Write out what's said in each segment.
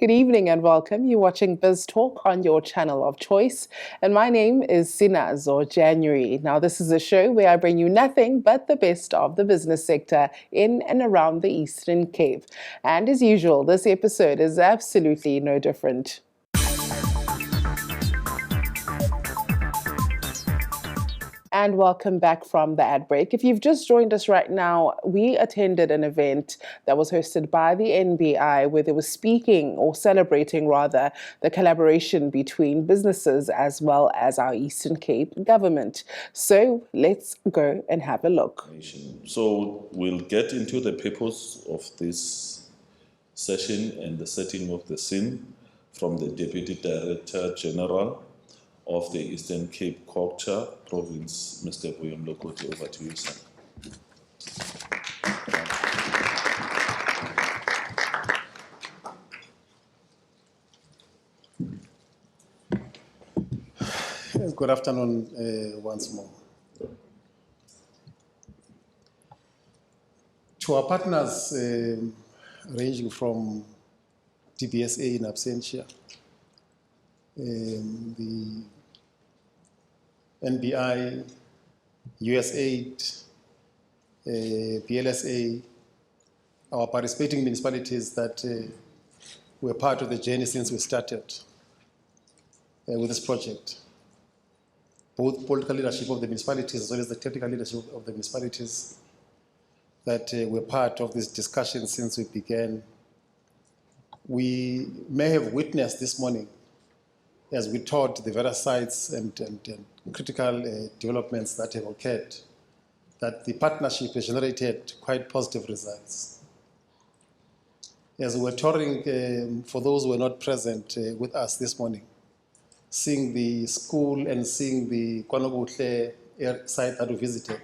Good evening and welcome. You're watching Bizz Talk on your channel of choice. And my name is Sinaz or January. Now, this is a show where I bring you nothing but the best of the business sector in and around the Eastern Cape. And as usual, this episode is absolutely no different. And welcome back from the ad break. If you've just joined us right now, we attended an event that was hosted by the NBI where they were speaking or celebrating rather the collaboration between businesses as well as our Eastern Cape government. So let's go and have a look. So we'll get into the purpose of this session and the setting of the scene from the Deputy Director General of the Eastern Cape Culture Province, Mr. William Lokoti. Over to you, sir. Good afternoon once more. To our partners ranging from DBSA in absentia, the NBI, USAID, PLSA, our participating municipalities that were part of the journey since we started with this project. Both political leadership of the municipalities as well as the technical leadership of the municipalities that were part of this discussion since we began. We may have witnessed this morning as we taught the various sites and critical developments that have occurred, that the partnership has generated quite positive results. As we were touring, for those who were not present with us this morning, seeing the school and seeing the KwaNobuhle site that we visited,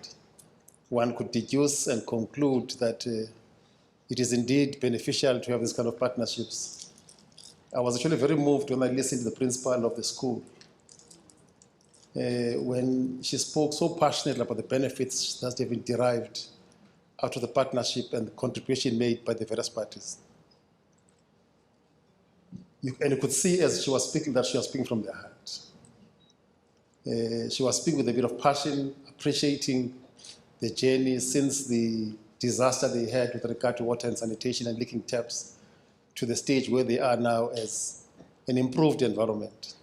one could deduce and conclude that it is indeed beneficial to have this kind of partnerships. I was actually very moved when I listened to the principal of the school when she spoke so passionately about the benefits that have been derived out of the partnership and the contribution made by the various parties. And you could see as she was speaking that she was speaking from the heart. She was speaking with a bit of passion, appreciating the journey since the disaster they had with regard to water and sanitation and leaking taps to the stage where they are now as an improved environment.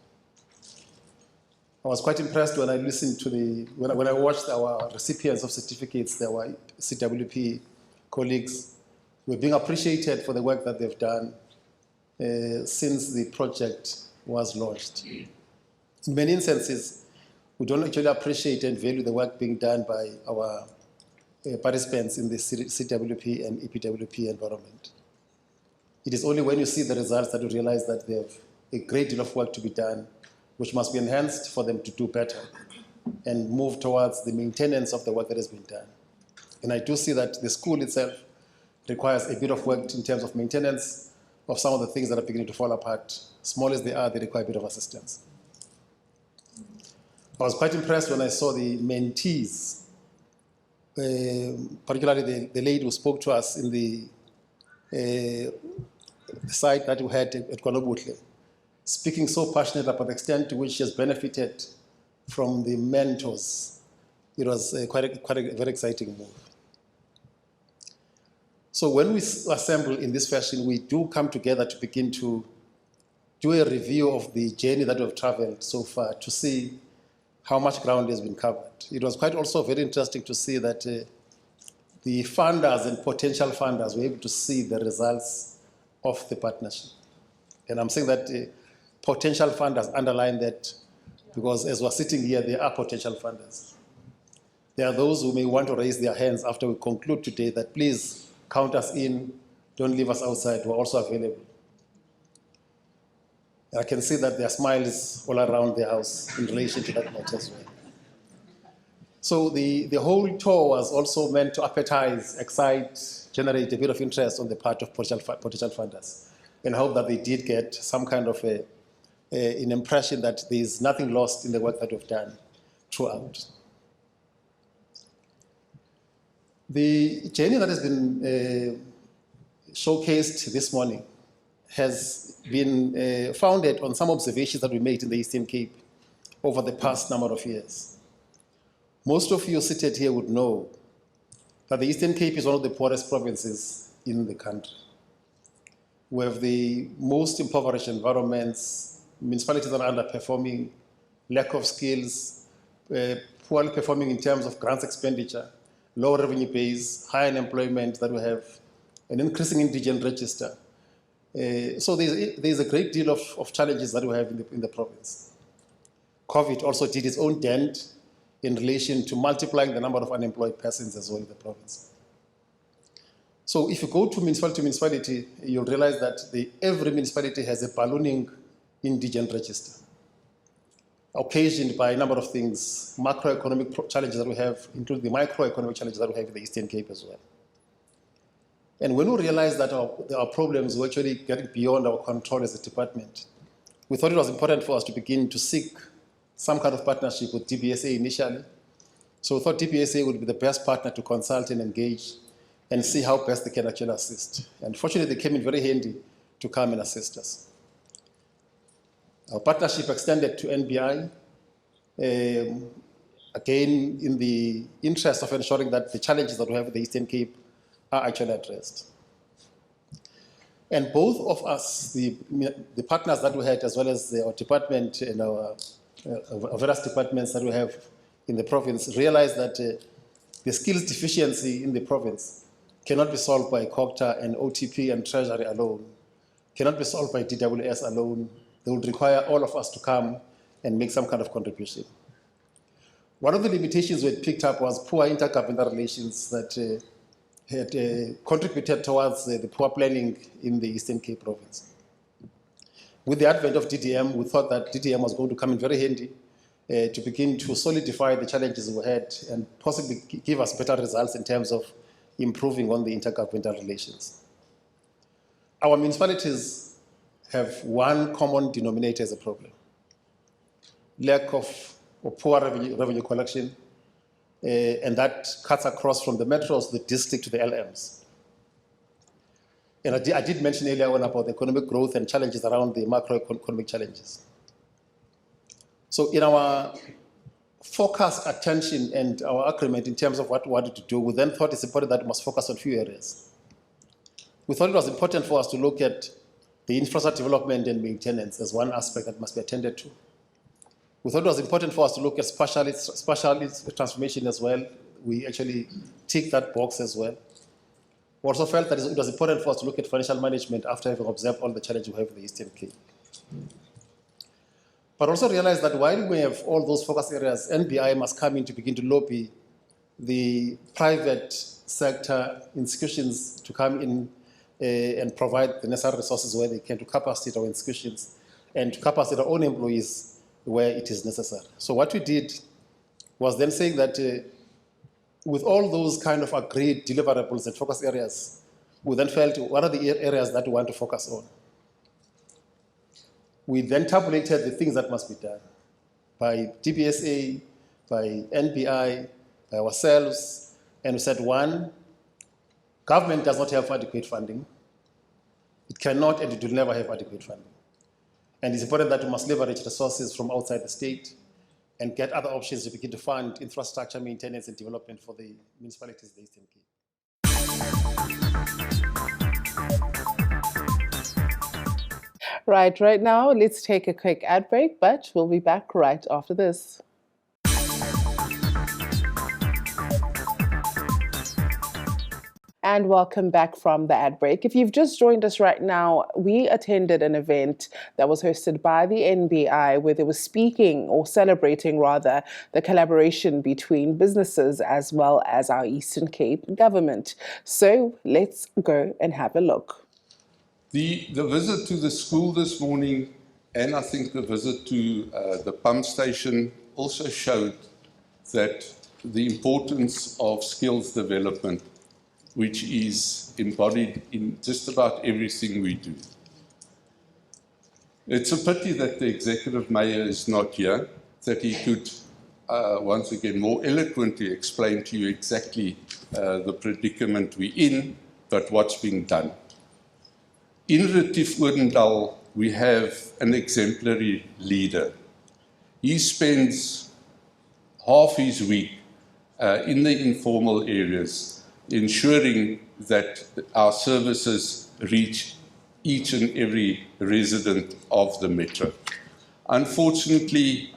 I was quite impressed when I listened to when I watched our recipients of certificates, our CWP colleagues, were being appreciated for the work that they've done since the project was launched. In many instances, we don't actually appreciate and value the work being done by our participants in the CWP and EPWP environment. It is only when you see the results that you realize that they have a great deal of work to be done, which must be enhanced for them to do better and move towards the maintenance of the work that has been done. And I do see that the school itself requires a bit of work in terms of maintenance of some of the things that are beginning to fall apart. Small as they are, they require a bit of assistance. I was quite impressed when I saw the mentees, particularly the lady who spoke to us in the site that we had at KwaNobuhle, speaking so passionately about the extent to which she has benefited from the mentors. It was quite a very exciting move. So when we assemble in this fashion, we do come together to begin to do a review of the journey that we've traveled so far to see how much ground has been covered. It was quite also very interesting to see that the funders and potential funders were able to see the results of the partnership. And I'm saying that potential funders underline that because as we're sitting here, there are potential funders. There are those who may want to raise their hands after we conclude today that please count us in, don't leave us outside, we're also available. And I can see that there are smiles all around the house in relation to that matter as well. So the whole tour was also meant to appetize, excite, generate a bit of interest on the part of potential funders. And I hope that they did get some kind of an impression that there is nothing lost in the work that we've done throughout. The journey that has been showcased this morning has been founded on some observations that we made in the Eastern Cape over the past number of years. Most of you seated here would know that the Eastern Cape is one of the poorest provinces in the country. We have the most impoverished environments, municipalities that are underperforming, lack of skills, poorly performing in terms of grants expenditure, low revenue base, high unemployment that we have, an increasing indigent register. So there's a great deal of challenges that we have in the province. COVID also did its own dent in relation to multiplying the number of unemployed persons as well in the province. So if you go to municipality, you'll realize that every municipality has a ballooning indigent register, occasioned by a number of things, macroeconomic challenges that we have, including the microeconomic challenges that we have in the Eastern Cape as well. And when we realized that our problems were actually getting beyond our control as a department, we thought it was important for us to begin to seek some kind of partnership with DBSA initially. So we thought DBSA would be the best partner to consult and engage and see how best they can actually assist. And fortunately, they came in very handy to come and assist us. Our partnership extended to NBI, again, in the interest of ensuring that the challenges that we have in the Eastern Cape are actually addressed. And both of us, the partners that we had, as well as our department and our various departments that we have in the province, realized that the skills deficiency in the province cannot be solved by COGTA and OTP and Treasury alone, cannot be solved by DWS alone. They would require all of us to come and make some kind of contribution. One of the limitations we had picked up was poor intergovernmental relations that had contributed towards the poor planning in the Eastern Cape province. With the advent of DDM, we thought that DDM was going to come in very handy to begin to solidify the challenges we had and possibly give us better results in terms of improving on the intergovernmental relations. Our municipalities have one common denominator as a problem: lack of or poor revenue collection, and that cuts across from the metros, the district, to the LMs. And I did mention earlier on about the economic growth and challenges around the macroeconomic challenges. So in our focused attention and our agreement in terms of what we wanted to do, we then thought it's important that we must focus on a few areas. We thought it was important for us to look at the infrastructure development and maintenance as one aspect that must be attended to. We thought it was important for us to look at specialist transformation as well. We actually ticked that box as well. We also felt that it was important for us to look at financial management after having observed all the challenges we have in the Eastern Cape. But also realize that while we have all those focus areas, NBI must come in to begin to lobby the private sector institutions to come in and provide the necessary resources where they can to capacitate our institutions and to capacitate our own employees where it is necessary. So what we did was then saying that with all those kind of agreed deliverables and focus areas, we then felt what are the areas that we want to focus on. We then tabulated the things that must be done by DBSA, by NBI, by ourselves, and we said, one, government does not have adequate funding. It cannot and it will never have adequate funding. And it's important that we must leverage resources from outside the state and get other options to begin to fund infrastructure maintenance and development for the municipalities in the Eastern Cape. Right now, let's take a quick ad break, but we'll be back right after this. And welcome back from the ad break. If you've just joined us right now, we attended an event that was hosted by the NBI where they were speaking or celebrating rather the collaboration between businesses as well as our Eastern Cape government. So let's go and have a look. The visit to the school this morning and I think the visit to the pump station also showed that the importance of skills development, which is embodied in just about everything we do. It's a pity that the executive mayor is not here, that he could once again more eloquently explain to you exactly the predicament we're in, but what's being done. In Retief Odendaal, we have an exemplary leader. He spends half his week in the informal areas, ensuring that our services reach each and every resident of the metro. Unfortunately,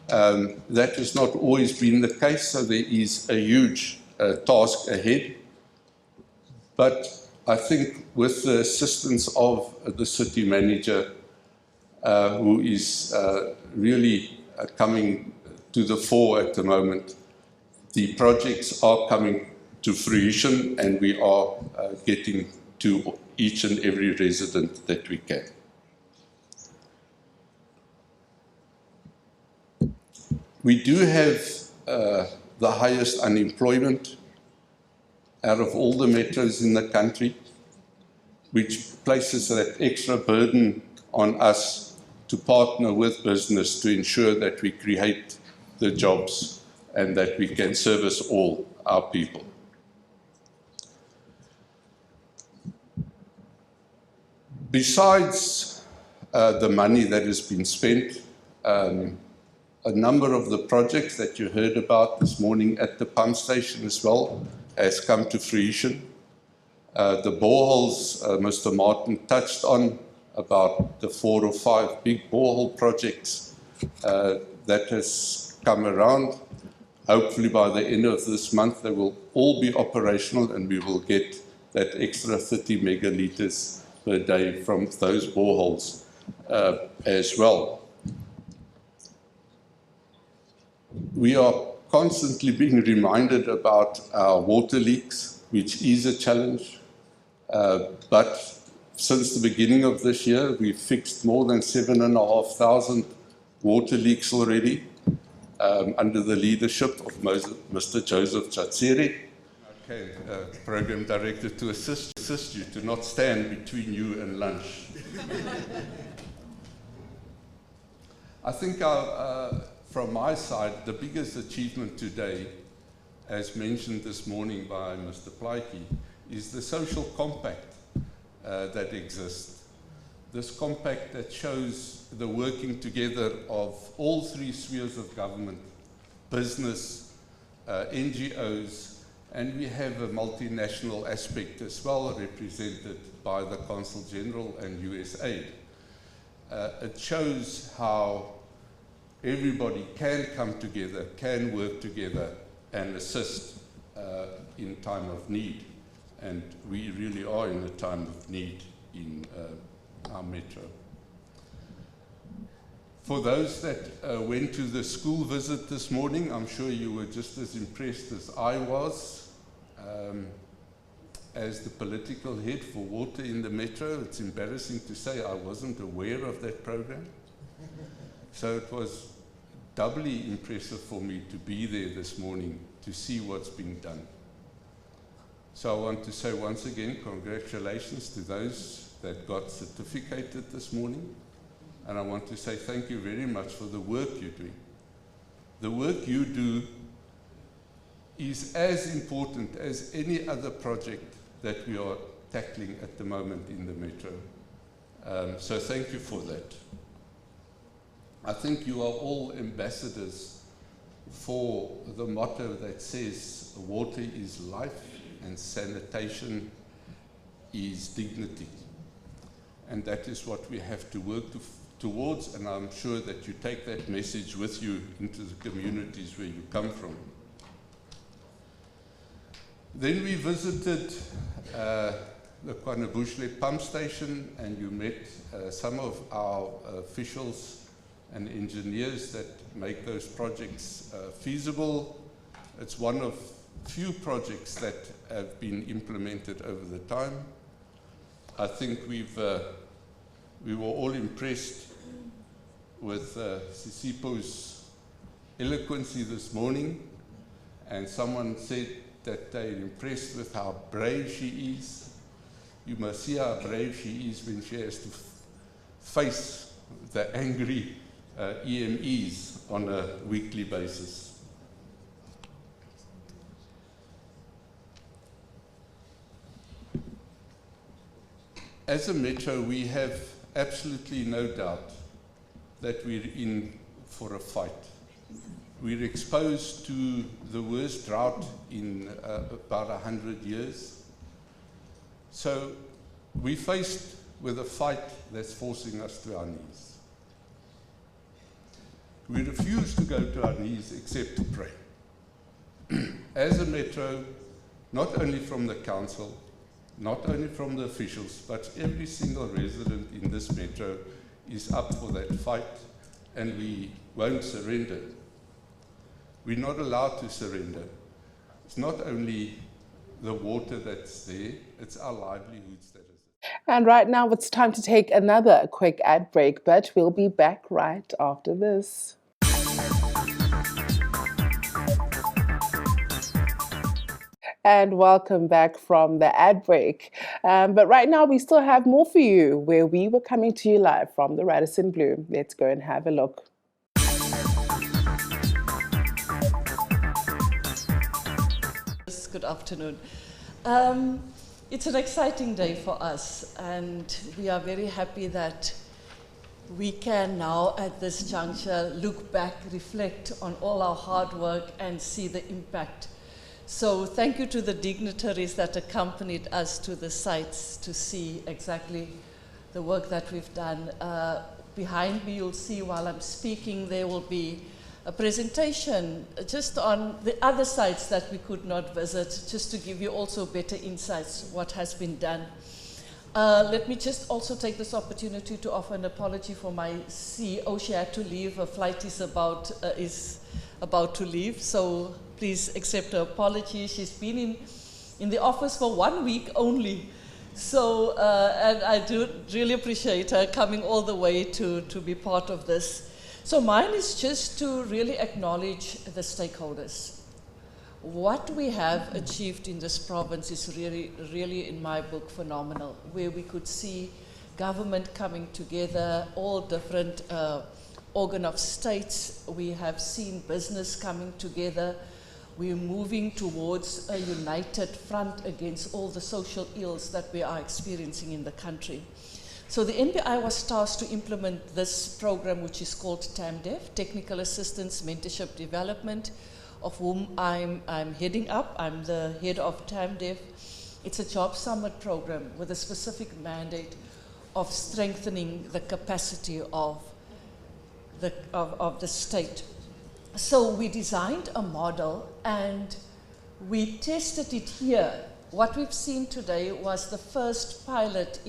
that has not always been the case, so there is a huge task ahead. But I think with the assistance of the city manager, who is really coming to the fore at the moment, the projects are coming to fruition, and we are getting to each and every resident that we can. We do have the highest unemployment out of all the metros in the country, which places that extra burden on us to partner with business to ensure that we create the jobs and that we can service all our people. Besides the money that has been spent, a number of the projects that you heard about this morning at the pump station as well has come to fruition. The boreholes, Mr. Martin touched on, about the 4 or 5 big borehole projects that has come around. Hopefully by the end of this month they will all be operational, and we will get that extra 30 megalitres per day from those boreholes as well. We are constantly being reminded about our water leaks, which is a challenge. But since the beginning of this year, we've fixed more than 7,500 water leaks already under the leadership of Mr. Joseph Chatsiri. Okay, Program Director, to assist you, to not stand between you and lunch. I think from my side, the biggest achievement today, as mentioned this morning by Mr. Plaatje, is the social compact that exists. This compact that shows the working together of all 3 spheres of government, business, NGOs, and we have a multinational aspect as well, represented by the Consul General and USAID. It shows how everybody can come together, can work together and assist in time of need. And we really are in a time of need in our metro. For those that went to the school visit this morning, I'm sure you were just as impressed as I was. As the political head for water in the metro, it's embarrassing to say I wasn't aware of that program. So it was doubly impressive for me to be there this morning to see what's being done. So I want to say once again, congratulations to those that got certificated this morning. And I want to say thank you very much for the work you're doing. The work you do is as important as any other project that we are tackling at the moment in the metro. So thank you for that. I think you are all ambassadors for the motto that says water is life and sanitation is dignity. And that is what we have to work towards, and I'm sure that you take that message with you into the communities where you come from. Then we visited the KwaNobuhle pump station, and you met some of our officials and engineers that make those projects feasible. It's one of few projects that have been implemented over the time. I think we were all impressed with Sisipo's eloquency this morning, and someone said that they're impressed with how brave she is. You must see how brave she is when she has to face the angry EMEs on a weekly basis. As a metro, we have absolutely no doubt that we're in for a fight. We're exposed to the worst drought in about 100 years. So we're faced with a fight that's forcing us to our knees. We refuse to go to our knees except to pray. As a metro, not only from the council, not only from the officials, but every single resident in this metro is up for that fight, and we won't surrender. We're not allowed to surrender. It's not only the water that's there, it's our livelihoods that is there. And right now it's time to take another quick ad break, but we'll be back right after this. And welcome back from the ad break. But right now we still have more for you, where we were coming to you live from the Radisson Blu. Let's go and have a look. Good afternoon. It's an exciting day for us, and we are very happy that we can now at this juncture look back, reflect on all our hard work and see the impact. So thank you to the dignitaries that accompanied us to the sites to see exactly the work that we've done. Behind me, you'll see while I'm speaking, there will be a presentation just on the other sites that we could not visit, just to give you also better insights what has been done. Let me just also take this opportunity to offer an apology for my CEO. She had to leave. Her flight is about to leave, so please accept her apology. She's been in the office for 1 week only. So, and I do really appreciate her coming all the way to be part of this. So mine is just to really acknowledge the stakeholders. What we have achieved in this province is really, in my book, phenomenal, where we could see government coming together, all different organ of states. We have seen business coming together. We're moving towards a united front against all the social ills that we are experiencing in the country. So the NBI was tasked to implement this program, which is called TAMDEF, Technical Assistance Mentorship Development, of whom I'm heading up. I'm the head of TAMDEF. It's a job summit program with a specific mandate of strengthening the capacity of the state. So we designed a model and we tested it here. What we've seen today was the first pilot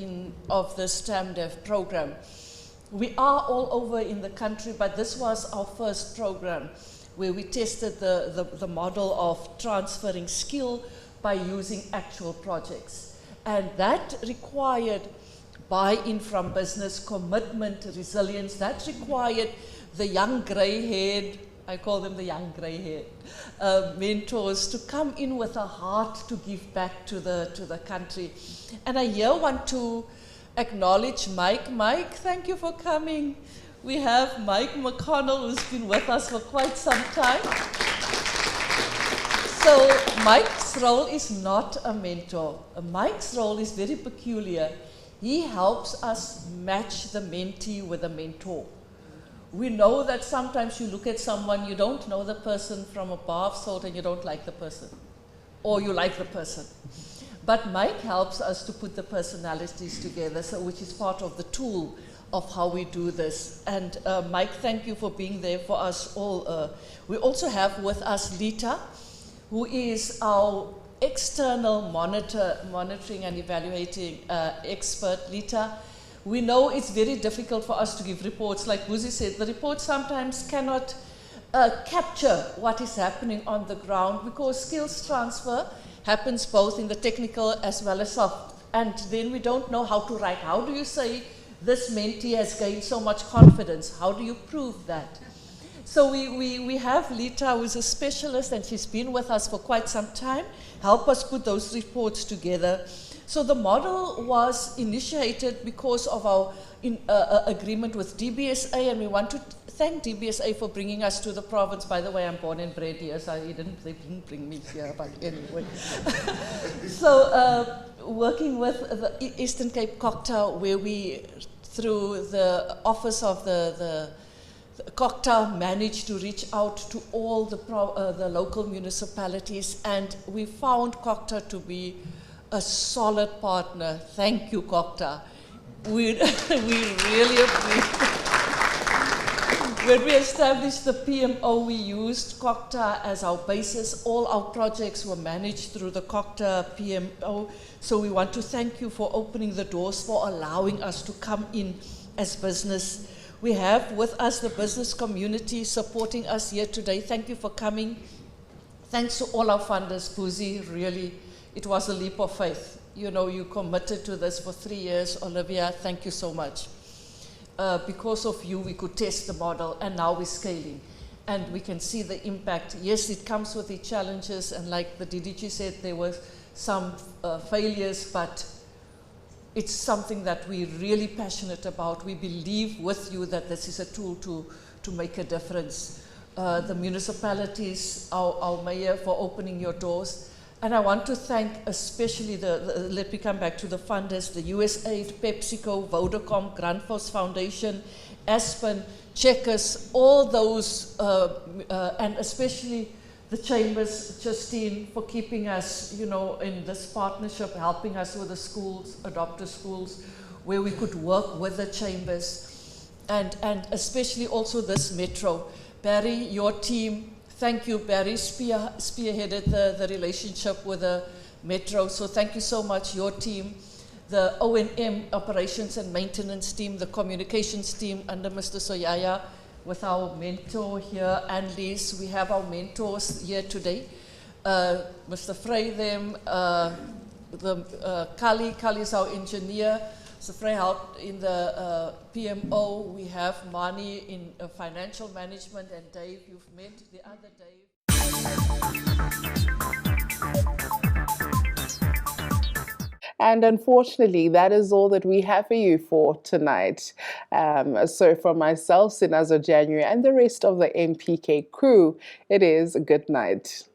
of this TAMDEF program. We are all over in the country, but this was our first program where we tested the model of transferring skill by using actual projects. And that required buy-in from business, commitment, resilience. That required the young grey-haired, I call them the young grey-haired mentors, to come in with a heart to give back to the country. And I here want to acknowledge Mike. Mike, thank you for coming. We have Mike McConnell, who's been with us for quite some time. So Mike's role is not a mentor. Mike's role is very peculiar. He helps us match the mentee with the mentor. We know that sometimes you look at someone, you don't know the person from a bar of salt and you don't like the person, or you like the person. But Mike helps us to put the personalities together, so which is part of the tool of how we do this. And Mike, thank you for being there for us all. We also have with us Lita, who is our external monitoring and evaluating expert. Lita, we know it's very difficult for us to give reports. Like Buzi said, the reports sometimes cannot capture what is happening on the ground, because skills transfer happens both in the technical as well as soft. And then we don't know how to write. How do you say this mentee has gained so much confidence? How do you prove that? So we have Lita, who's a specialist, and she's been with us for quite some time, help us put those reports together. So the model was initiated because of our agreement with DBSA, and we want to thank DBSA for bringing us to the province. By the way, I'm born and bred here, so they didn't bring me here, but anyway. So working with the Eastern Cape Cocktail, where we, through the office of the Cocktail, managed to reach out to all the local municipalities, and we found Cocktail to be a solid partner. Thank you, Cocktail. We really appreciate. When we established the PMO, we used Cocktail as our basis. All our projects were managed through the Cocktail PMO. So we want to thank you for opening the doors, for allowing us to come in as business. We have with us the business community supporting us here today. Thank you for coming. Thanks to all our funders, Buzi, really, it was a leap of faith. You know, you committed to this for 3 years. Olivia, thank you so much. Because of you, we could test the model, and now we're scaling. And we can see the impact. Yes, it comes with its challenges, and like the DDG said, there were some failures, but it's something that we're really passionate about. We believe with you that this is a tool to make a difference. The municipalities, our mayor, for opening your doors. And I want to thank especially let me come back to the funders, the USAID, PepsiCo, Vodacom, Grandforce Foundation, Aspen, Checkers, all those, and especially the chambers, Justine, for keeping us, you know, in this partnership, helping us with the schools, adopter schools, where we could work with the chambers, and especially also this metro. Barry, your team, thank you, Barry, spearheaded the relationship with the metro, so thank you so much, your team, the O&M, operations and maintenance team, the communications team under Mr. Soyaya, with our mentor here, Annelies. We have our mentors here today. Mr. Freydem, Kali is our engineer. Mr. Frey helped in the PMO. We have Mani in financial management, and Dave, you've met the other Dave. And unfortunately, that is all that we have for you for tonight. So from myself, Sinazo January, and the rest of the MPK crew, it is good night.